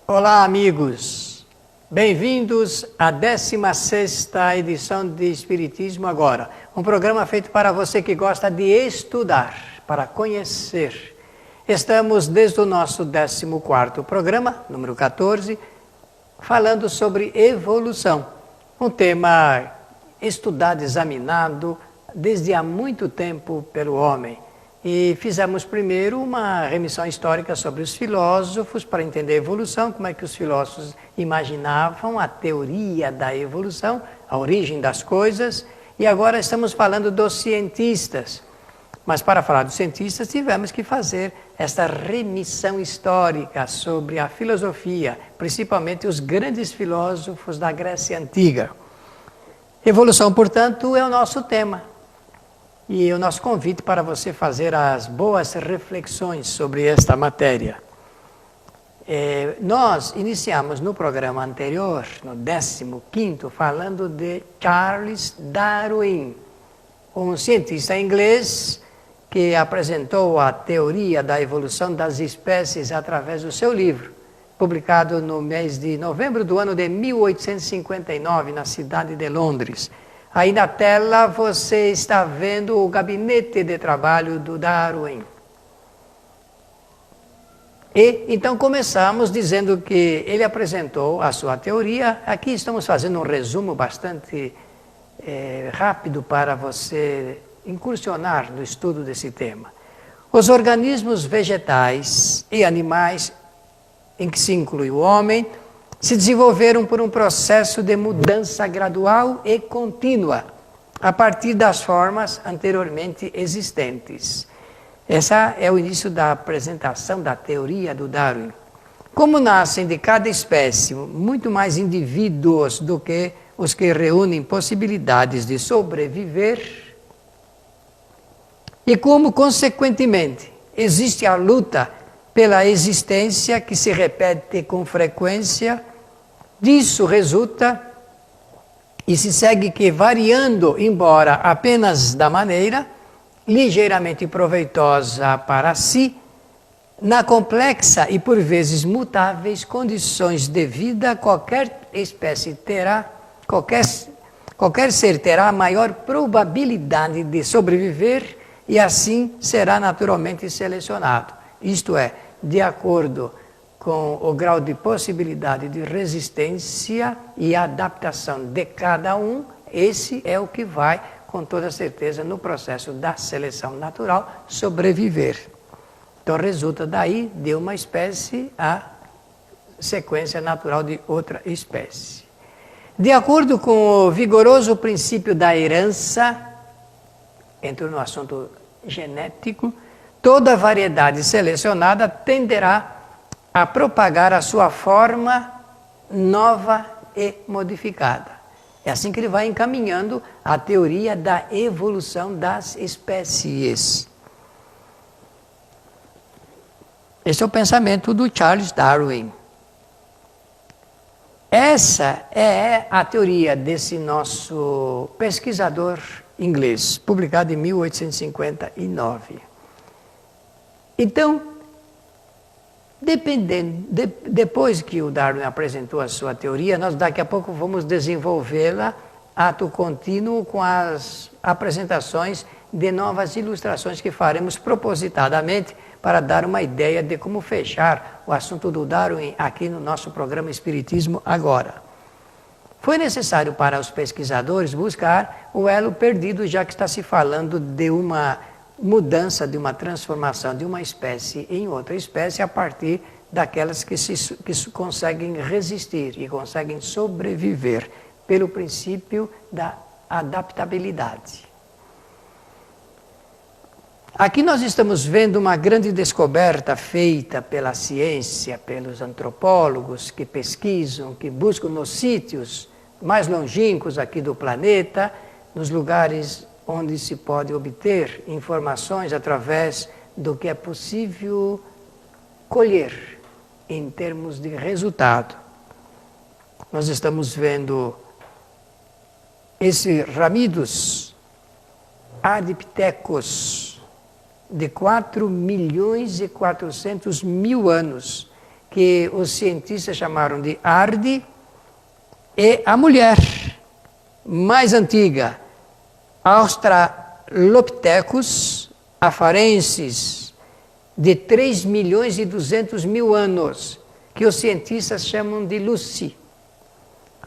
Olá, amigos! Bem-vindos à 16ª edição de Espiritismo Agora, um programa feito para você que gosta de estudar, para conhecer. Estamos desde o nosso 14º programa, número 14, falando sobre evolução, um tema estudado, examinado desde há muito tempo pelo homem. E fizemos primeiro uma remissão histórica sobre os filósofos, para entender a evolução, como é que os filósofos imaginavam a teoria da evolução, a origem das coisas, e agora estamos falando dos cientistas. Mas para falar dos cientistas tivemos que fazer esta remissão histórica sobre a filosofia, principalmente os grandes filósofos da Grécia Antiga. Evolução, portanto, é o nosso tema. E o nosso convite para você fazer as boas reflexões sobre esta matéria. Nós iniciamos no programa anterior, no 15º, falando de Charles Darwin, um cientista inglês que apresentou a teoria da evolução das espécies através do seu livro, publicado no mês de novembro do ano de 1859, na cidade de Londres. Aí na tela você está vendo o gabinete de trabalho do Darwin. E então começamos dizendo que ele apresentou a sua teoria. Aqui estamos fazendo um resumo bastante rápido para você incursionar no estudo desse tema. Os organismos vegetais e animais, em que se inclui o homem, se desenvolveram por um processo de mudança gradual e contínua, a partir das formas anteriormente existentes. Esse é o início da apresentação da teoria do Darwin. Como nascem de cada espécie muito mais indivíduos do que os que reúnem possibilidades de sobreviver, e como, consequentemente, existe a luta pela existência que se repete com frequência, disso resulta e se segue que, variando, embora apenas da maneira, ligeiramente proveitosa para si, na complexa e por vezes mutáveis condições de vida, qualquer espécie terá, qualquer ser terá a maior probabilidade de sobreviver e assim será naturalmente selecionado. Isto é, de acordo com o grau de possibilidade de resistência e adaptação de cada um, esse é o que vai, com toda certeza, no processo da seleção natural, sobreviver. Então resulta daí de uma espécie a sequência natural de outra espécie. De acordo com o vigoroso princípio da herança, entro no assunto genético, toda variedade selecionada tenderá a propagar a sua forma nova e modificada. É assim que ele vai encaminhando a teoria da evolução das espécies. Esse é o pensamento do Charles Darwin. Essa é a teoria desse nosso pesquisador inglês, publicado em 1859. Então, depois que o Darwin apresentou a sua teoria, nós daqui a pouco vamos desenvolvê-la ato contínuo com as apresentações de novas ilustrações que faremos propositadamente para dar uma ideia de como fechar o assunto do Darwin aqui no nosso programa Espiritismo Agora. Foi necessário para os pesquisadores buscar o elo perdido, já que está se falando de uma mudança, de uma transformação de uma espécie em outra espécie a partir daquelas que conseguem resistir e conseguem sobreviver pelo princípio da adaptabilidade. Aqui nós estamos vendo uma grande descoberta feita pela ciência, pelos antropólogos que pesquisam, que buscam nos sítios mais longínquos aqui do planeta, nos lugares onde se pode obter informações através do que é possível colher em termos de resultado. Nós estamos vendo esse Ramidus ardipithecus de 4.400.000 anos, que os cientistas chamaram de Ardi, e a mulher mais antiga, Australopithecus afarensis, de 3.200.000 anos, que os cientistas chamam de Lucy.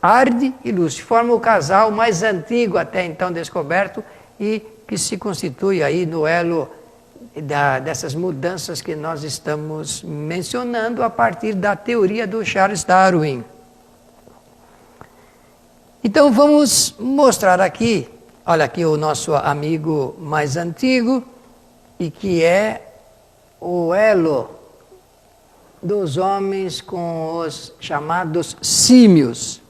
Ardi e Lucy formam o casal mais antigo até então descoberto e que se constitui aí no elo dessas mudanças que nós estamos mencionando a partir da teoria do Charles Darwin. Então vamos mostrar aqui, olha aqui o nosso amigo mais antigo, e que é o elo dos homens com os chamados símios.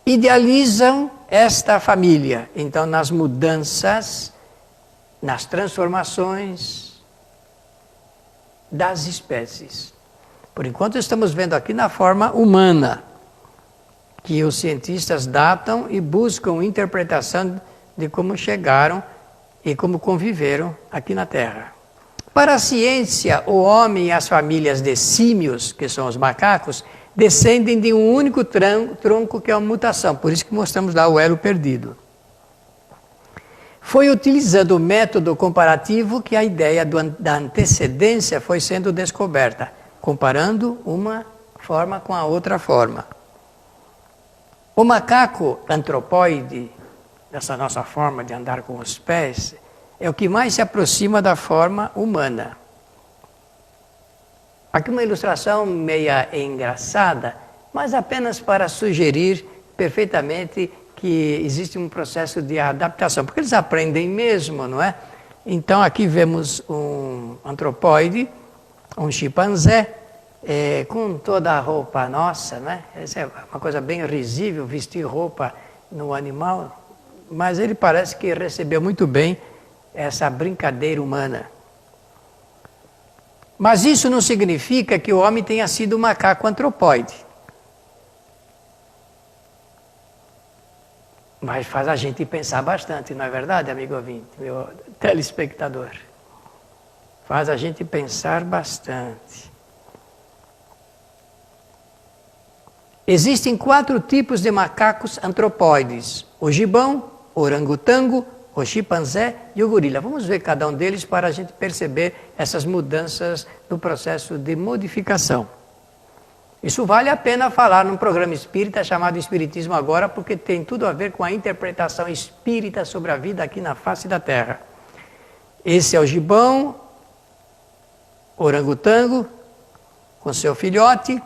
Idealizam esta família, então, nas mudanças, nas transformações das espécies. Por enquanto estamos vendo aqui na forma humana, que os cientistas datam e buscam interpretação de como chegaram e como conviveram aqui na Terra. Para a ciência, o homem e as famílias de símios, que são os macacos, descendem de um único tronco que é a mutação, por isso que mostramos lá o elo perdido. Foi utilizando o método comparativo que a ideia da antecedência foi sendo descoberta, comparando uma forma com a outra forma. O macaco antropóide, dessa nossa forma de andar com os pés, é o que mais se aproxima da forma humana. Aqui uma ilustração meia engraçada, mas apenas para sugerir perfeitamente que existe um processo de adaptação, porque eles aprendem mesmo, não é? Então aqui vemos um antropóide, um chimpanzé, com toda a roupa nossa, né? Essa é uma coisa bem risível, vestir roupa no animal, mas ele parece que recebeu muito bem essa brincadeira humana. Mas isso não significa que o homem tenha sido um macaco antropóide. Mas faz a gente pensar bastante, não é verdade, amigo ouvinte, meu telespectador? Faz a gente pensar bastante. Existem 4 tipos de macacos antropóides: o gibão, o orangotango, o chimpanzé e o gorila. Vamos ver cada um deles para a gente perceber essas mudanças no processo de modificação. Isso vale a pena falar num programa espírita chamado Espiritismo Agora, porque tem tudo a ver com a interpretação espírita sobre a vida aqui na face da Terra. Esse é o gibão, o orangotango, com seu filhote,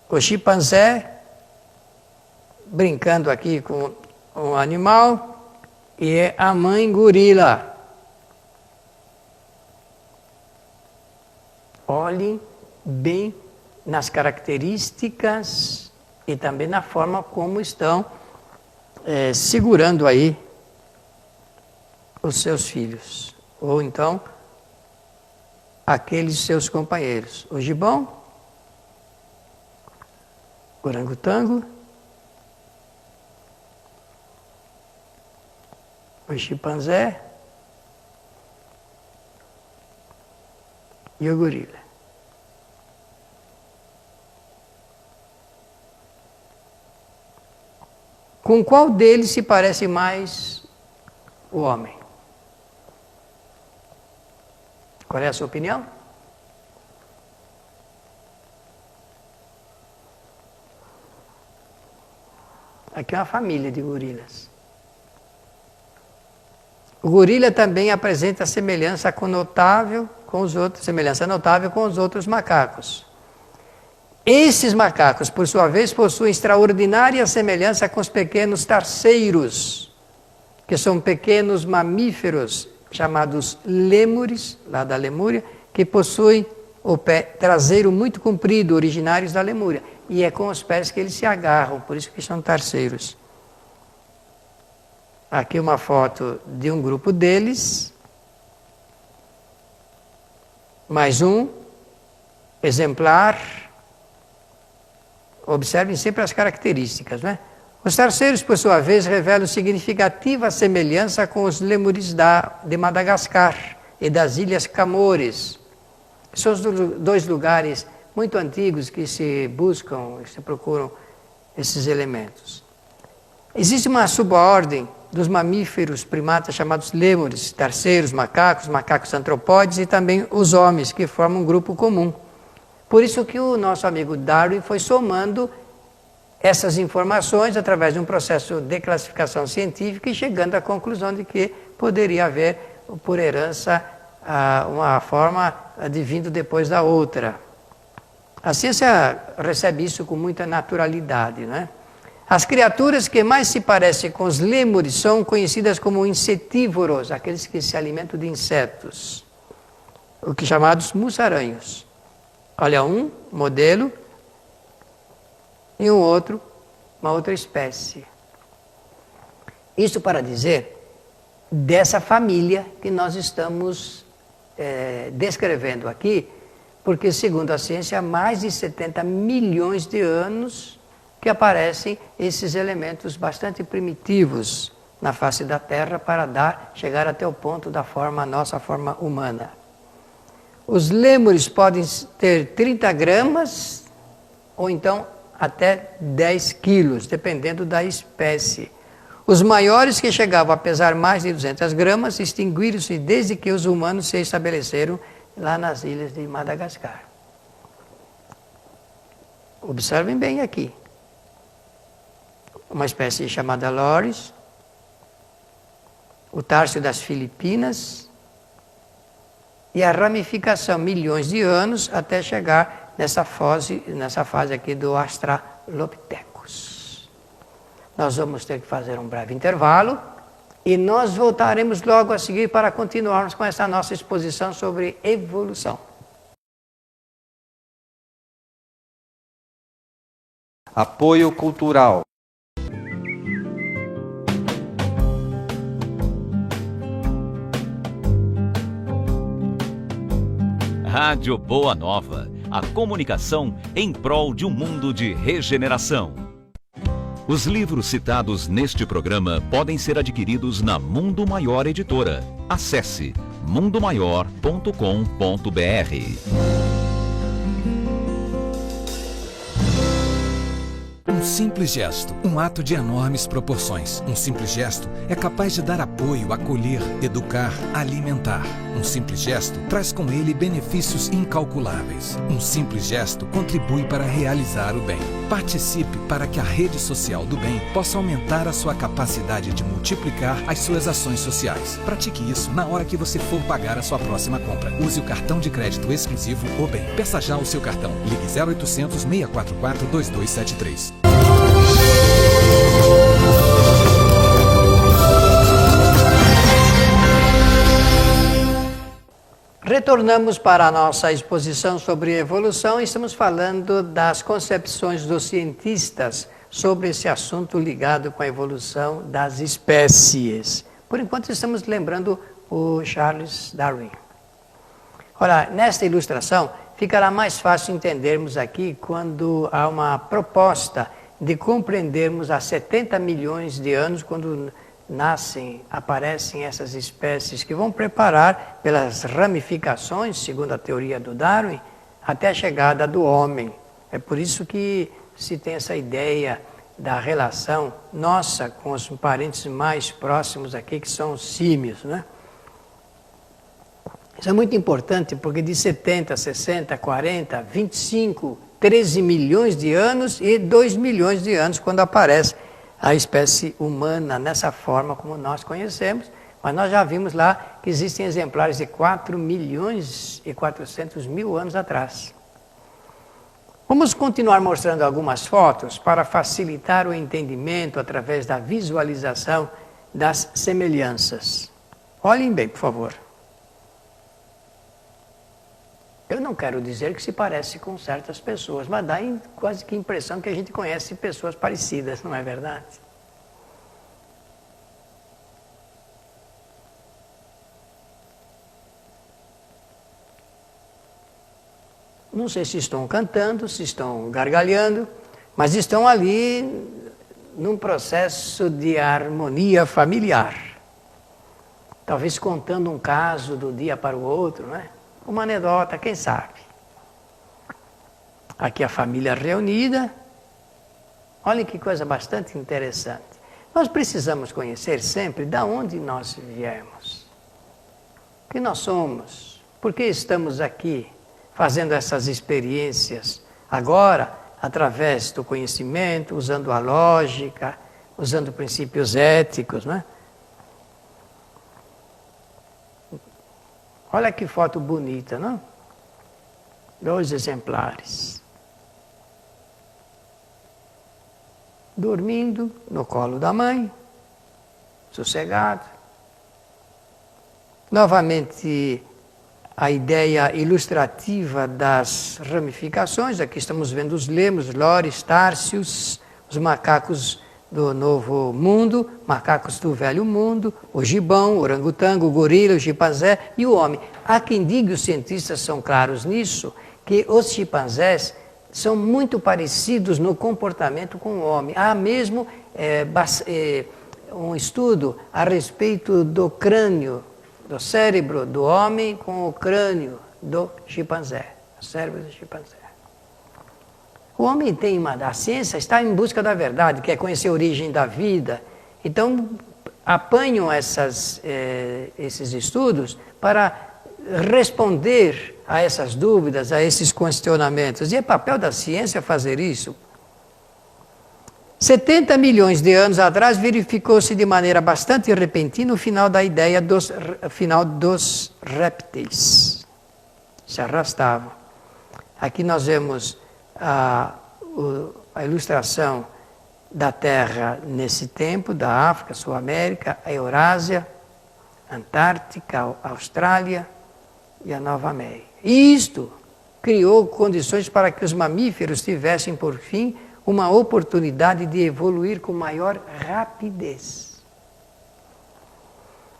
o chimpanzé, brincando aqui com um animal, e a mãe gorila. Olhem bem nas características e também na forma como estão segurando aí os seus filhos, ou então aqueles seus companheiros. O gibão, o orangotango, o chimpanzé e o gorila. Com qual deles se parece mais o homem? Qual é a sua opinião? Aqui é uma família de gorilas. O gorila também apresenta semelhança notável com os outros macacos. Esses macacos, por sua vez, possuem extraordinária semelhança com os pequenos tarceiros, que são pequenos mamíferos chamados lêmures, lá da Lemúria, que possuem o pé traseiro muito comprido, originários da Lemúria. E é com os pés que eles se agarram, por isso que são tarceiros. Aqui uma foto de um grupo deles. Mais um exemplar. Observem sempre as características, né? Os tarceiros, por sua vez, revelam significativa semelhança com os lêmures de Madagascar e das Ilhas Camores. São os dois lugares muito antigos que se buscam, que se procuram esses elementos. Existe uma subordem dos mamíferos primatas chamados lêmures, terceiros, macacos antropóides e também os homens, que formam um grupo comum. Por isso que o nosso amigo Darwin foi somando essas informações através de um processo de classificação científica e chegando à conclusão de que poderia haver, por herança, uma forma de vindo depois da outra. A ciência recebe isso com muita naturalidade, né? As criaturas que mais se parecem com os lêmures são conhecidas como insetívoros, aqueles que se alimentam de insetos, o que chamados mussaranhos. Olha, um modelo e um outro, uma outra espécie. Isso para dizer dessa família que nós estamos descrevendo aqui, porque segundo a ciência há mais de 70 milhões de anos que aparecem esses elementos bastante primitivos na face da Terra para chegar até o ponto da nossa forma humana. Os lêmures podem ter 30 gramas ou então até 10 quilos, dependendo da espécie. Os maiores, que chegavam a pesar mais de 200 gramas, extinguiram-se desde que os humanos se estabeleceram lá nas ilhas de Madagascar. Observem bem aqui. Uma espécie chamada loris, o tárcio das Filipinas e a ramificação milhões de anos até chegar nessa fase aqui do Australopithecus. Nós vamos ter que fazer um breve intervalo e nós voltaremos logo a seguir para continuarmos com essa nossa exposição sobre evolução. Apoio cultural. Rádio Boa Nova, a comunicação em prol de um mundo de regeneração. Os livros citados neste programa podem ser adquiridos na Mundo Maior Editora. Acesse mundomaior.com.br. Um simples gesto, um ato de enormes proporções. Um simples gesto é capaz de dar apoio, acolher, educar, alimentar. Um simples gesto traz com ele benefícios incalculáveis. Um simples gesto contribui para realizar o bem. Participe para que a rede social do bem possa aumentar a sua capacidade de multiplicar as suas ações sociais. Pratique isso na hora que você for pagar a sua próxima compra. Use o cartão de crédito exclusivo O Bem. Peça já o seu cartão. Ligue 0800 644 2273. Retornamos para a nossa exposição sobre evolução e estamos falando das concepções dos cientistas sobre esse assunto ligado com a evolução das espécies. Por enquanto estamos lembrando o Charles Darwin. Olha, nesta ilustração ficará mais fácil entendermos aqui quando há uma proposta de compreendermos há 70 milhões de anos, quando aparecem essas espécies que vão preparar pelas ramificações, segundo a teoria do Darwin, até a chegada do homem. É por isso que se tem essa ideia da relação nossa com os parentes mais próximos aqui, que são os símios, né? Isso é muito importante, porque de 70, 60, 40, 25, 13 milhões de anos e 2 milhões de anos, quando aparece a espécie humana nessa forma como nós conhecemos, mas nós já vimos lá que existem exemplares de 4 milhões e 400 mil anos atrás. Vamos continuar mostrando algumas fotos para facilitar o entendimento através da visualização das semelhanças. Olhem bem, por favor. Eu não quero dizer que se parece com certas pessoas, mas dá quase que a impressão que a gente conhece pessoas parecidas, não é verdade? Não sei se estão cantando, se estão gargalhando, mas estão ali num processo de harmonia familiar. Talvez contando um caso do dia para o outro, não é? uma anedota, quem sabe. Aqui a família reunida. Olha que coisa bastante interessante. Nós precisamos conhecer sempre de onde nós viemos. O que nós somos. Por que estamos aqui fazendo essas experiências agora, através do conhecimento, usando a lógica, usando princípios éticos, né? Olha que foto bonita, não? 2 exemplares. Dormindo no colo da mãe, sossegado. Novamente, a ideia ilustrativa das ramificações. Aqui estamos vendo os lemos, lores, tárcios, os macacos do Novo Mundo, macacos do Velho Mundo, o gibão, o orangotango, o gorila, o chimpanzé e o homem. Há quem diga, os cientistas são claros nisso, que os chimpanzés são muito parecidos no comportamento com o homem. Há mesmo um estudo a respeito do crânio, do cérebro do homem com o crânio do chimpanzé, o cérebro do chimpanzé. O homem tem a ciência está em busca da verdade, quer conhecer a origem da vida. Então, apanham esses estudos para responder a essas dúvidas, a esses questionamentos. E é papel da ciência fazer isso. 70 milhões de anos atrás, verificou-se de maneira bastante repentina o final da ideia dos répteis. Se arrastavam. Aqui nós vemos a ilustração da Terra nesse tempo, da África, Sul América, a Eurásia, Antártica, a Austrália e a Nova América. E isto criou condições para que os mamíferos tivessem, por fim, uma oportunidade de evoluir com maior rapidez.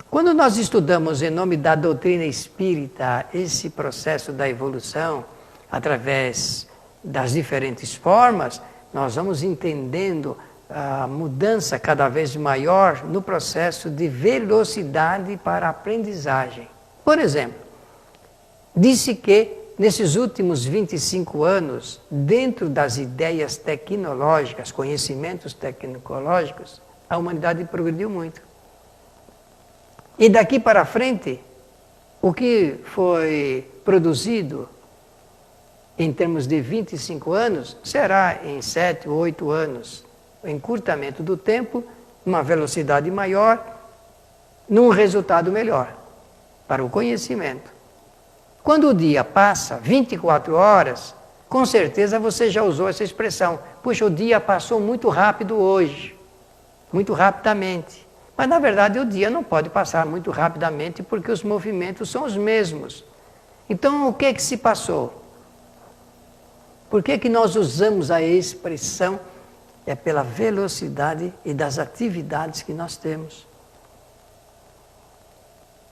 Quando nós estudamos, em nome da doutrina espírita, esse processo da evolução, através das diferentes formas, nós vamos entendendo a mudança cada vez maior no processo de velocidade para a aprendizagem. Por exemplo, disse que nesses últimos 25 anos, dentro das ideias tecnológicas, conhecimentos tecnológicos, a humanidade progrediu muito. E daqui para frente, o que foi produzido em termos de 25 anos, será em 7 ou 8 anos. O encurtamento do tempo, uma velocidade maior, num resultado melhor para o conhecimento. Quando o dia passa 24 horas, com certeza você já usou essa expressão. Puxa, o dia passou muito rápido hoje, muito rapidamente. Mas, na verdade, o dia não pode passar muito rapidamente porque os movimentos são os mesmos. Então, o que é que se passou? Por que nós usamos a expressão? É pela velocidade e das atividades que nós temos.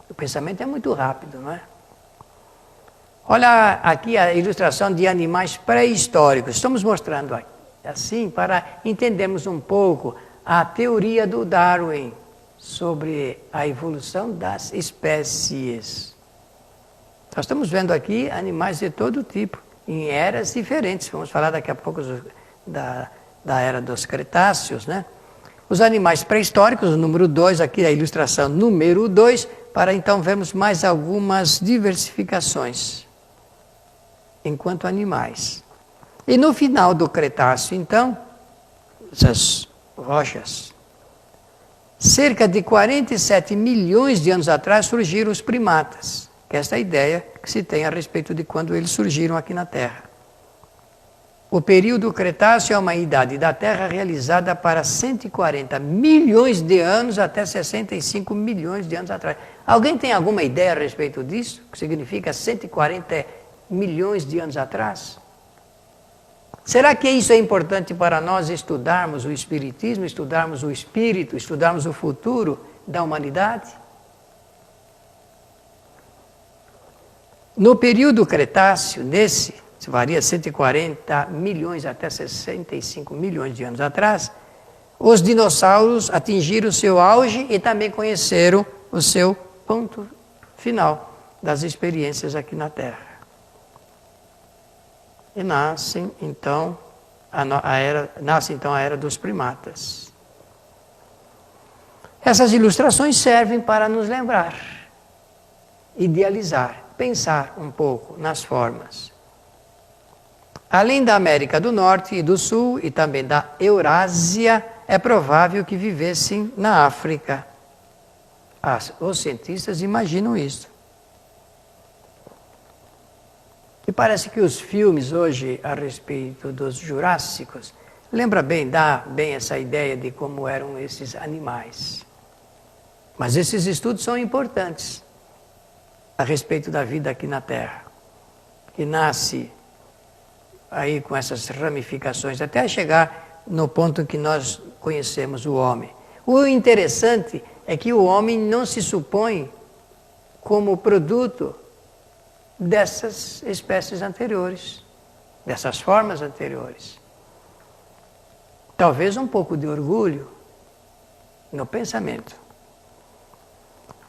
O pensamento é muito rápido, não é? Olha aqui a ilustração de animais pré-históricos. Estamos mostrando assim para entendermos um pouco a teoria do Darwin sobre a evolução das espécies. Nós estamos vendo aqui animais de todo tipo, em eras diferentes. Vamos falar daqui a pouco da era dos Cretáceos, né? Os animais pré-históricos, o número 2, aqui a ilustração número 2, para então vermos mais algumas diversificações enquanto animais. E no final do Cretáceo, então, essas rochas, cerca de 47 milhões de anos atrás surgiram os primatas, que é esta ideia que se tem a respeito de quando eles surgiram aqui na Terra. O período Cretáceo é uma idade da Terra realizada para 140 milhões de anos até 65 milhões de anos atrás. Alguém tem alguma ideia a respeito disso? O que significa 140 milhões de anos atrás? Será que isso é importante para nós estudarmos o Espiritismo, estudarmos o Espírito, estudarmos o futuro da humanidade? No período Cretáceo, varia 140 milhões até 65 milhões de anos atrás, os dinossauros atingiram o seu auge e também conheceram o seu ponto final. das experiências aqui na Terra. E nasce então a era dos primatas. Essas ilustrações servem para nos lembrar, idealizar, pensar um pouco nas formas. Além da América do Norte e do Sul e também da Eurásia, é provável que vivessem na África. Os cientistas imaginam isso. E parece que os filmes hoje a respeito dos Jurássicos dá bem essa ideia de como eram esses animais. Mas esses estudos são importantes a respeito da vida aqui na Terra, que nasce aí com essas ramificações, até chegar no ponto em que nós conhecemos o homem. O interessante é que o homem não se supõe como produto dessas espécies anteriores, dessas formas anteriores. Talvez um pouco de orgulho no pensamento.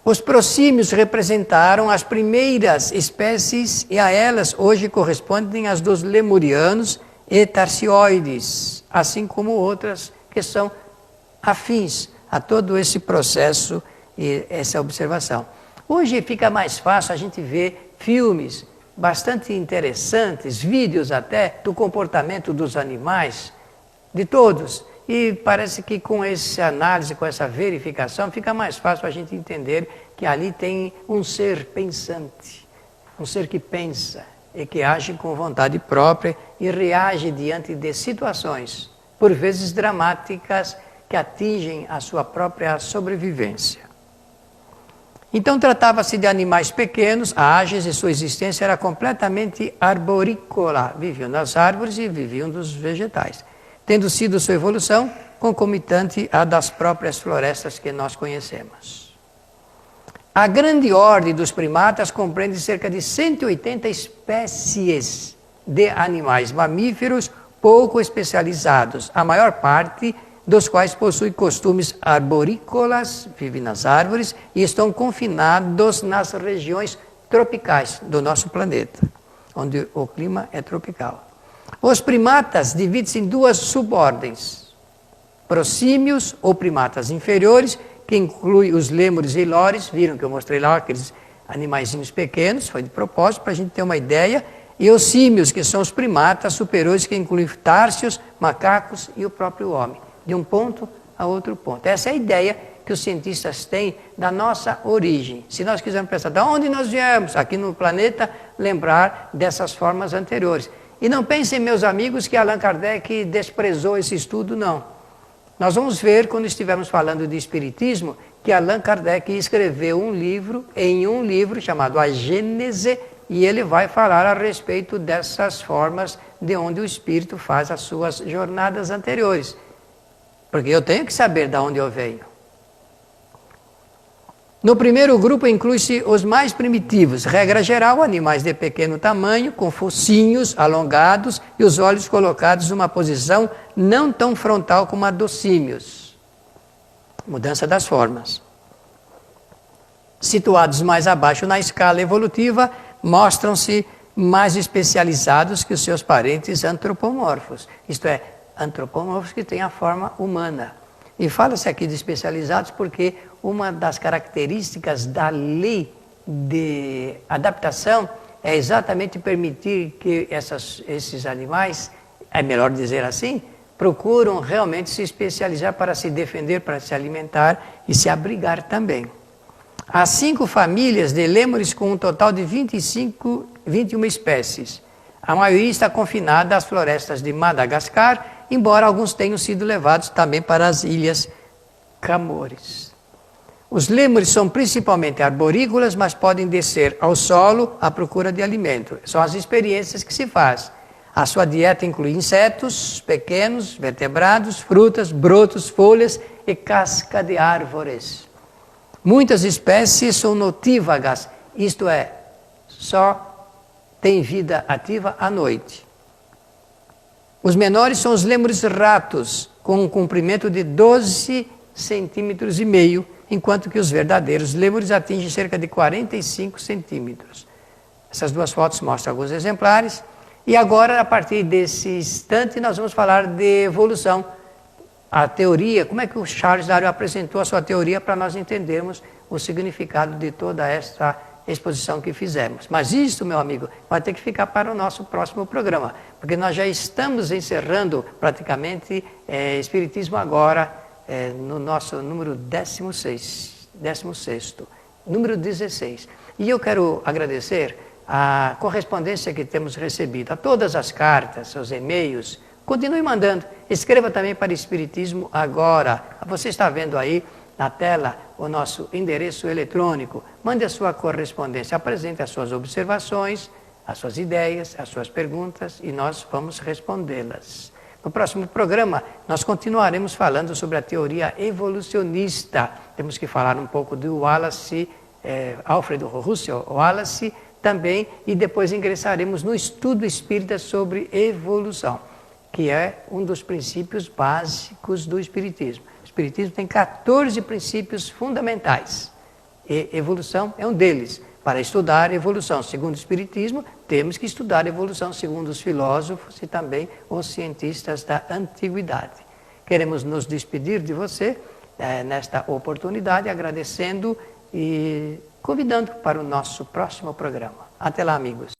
Os prosímios representaram as primeiras espécies e a elas hoje correspondem as dos lemurianos e tarsioides, assim como outras que são afins a todo esse processo e essa observação. Hoje fica mais fácil a gente ver filmes bastante interessantes, vídeos até, do comportamento dos animais, de todos. E parece que com essa análise, com essa verificação, fica mais fácil a gente entender que ali tem um ser pensante, um ser que pensa e que age com vontade própria e reage diante de situações, por vezes dramáticas, que atingem a sua própria sobrevivência. Então tratava-se de animais pequenos, ágeis, e sua existência era completamente arborícola. Viviam nas árvores e viviam dos vegetais, tendo sido sua evolução concomitante à das próprias florestas que nós conhecemos. A grande ordem dos primatas compreende cerca de 180 espécies de animais mamíferos pouco especializados, a maior parte dos quais possuem costumes arborícolas, vivem nas árvores e estão confinados nas regiões tropicais do nosso planeta, onde o clima é tropical. Os primatas dividem-se em duas subordens: prosímios ou primatas inferiores, que inclui os lêmures e lores. Viram que eu mostrei lá aqueles animaizinhos pequenos, foi de propósito para a gente ter uma ideia, e os símios, que são os primatas superiores, que incluem társios, macacos e o próprio homem, de um ponto a outro ponto. Essa é a ideia que os cientistas têm da nossa origem. Se nós quisermos pensar de onde nós viemos aqui no planeta, lembrar dessas formas anteriores. E não pensem, meus amigos, que Allan Kardec desprezou esse estudo, não. Nós vamos ver, quando estivermos falando de Espiritismo, que Allan Kardec escreveu um livro chamado A Gênese, e ele vai falar a respeito dessas formas de onde o Espírito faz as suas jornadas anteriores. Porque eu tenho que saber de onde eu venho. No primeiro grupo inclui-se os mais primitivos, regra geral, animais de pequeno tamanho, com focinhos alongados e os olhos colocados numa posição não tão frontal como a dos símios. Mudança das formas. Situados mais abaixo na escala evolutiva, mostram-se mais especializados que os seus parentes antropomorfos, isto é, antropomorfos que têm a forma humana. E fala-se aqui de especializados porque uma das características da lei de adaptação é exatamente permitir que esses animais, é melhor dizer assim, procuram realmente se especializar para se defender, para se alimentar e se abrigar também. Há 5 famílias de lêmures com um total de 21 espécies. A maioria está confinada às florestas de Madagascar, embora alguns tenham sido levados também para as ilhas Camores. Os lêmures são principalmente arborícolas, mas podem descer ao solo à procura de alimento. São as experiências que se faz. A sua dieta inclui insetos pequenos, vertebrados, frutas, brotos, folhas e casca de árvores. Muitas espécies são notívagas, isto é, só têm vida ativa à noite. Os menores são os lêmures ratos, com um comprimento de 12,5 centímetros enquanto que os verdadeiros lêmures atingem cerca de 45 centímetros. Essas duas fotos mostram alguns exemplares. E agora, a partir desse instante, nós vamos falar de evolução. A teoria, como é que o Charles Darwin apresentou a sua teoria para nós entendermos o significado de toda esta exposição que fizemos. Mas isso, meu amigo, vai ter que ficar para o nosso próximo programa, porque nós já estamos encerrando praticamente Espiritismo Agora, no nosso número 16, número 16. E eu quero agradecer a correspondência que temos recebido, a todas as cartas, os e-mails. Continue mandando. Escreva também para Espiritismo Agora. Você está vendo aí na tela o nosso endereço eletrônico. Mande a sua correspondência, apresente as suas observações, as suas ideias, as suas perguntas e nós vamos respondê-las. No próximo programa, nós continuaremos falando sobre a teoria evolucionista. Temos que falar um pouco do Wallace, Alfred Russel Wallace também, e depois ingressaremos no estudo espírita sobre evolução, que é um dos princípios básicos do Espiritismo. O Espiritismo tem 14 princípios fundamentais, e evolução é um deles. Para estudar evolução segundo o Espiritismo, temos que estudar evolução segundo os filósofos e também os cientistas da antiguidade. Queremos nos despedir de você nesta oportunidade, agradecendo e convidando para o nosso próximo programa. Até lá, amigos.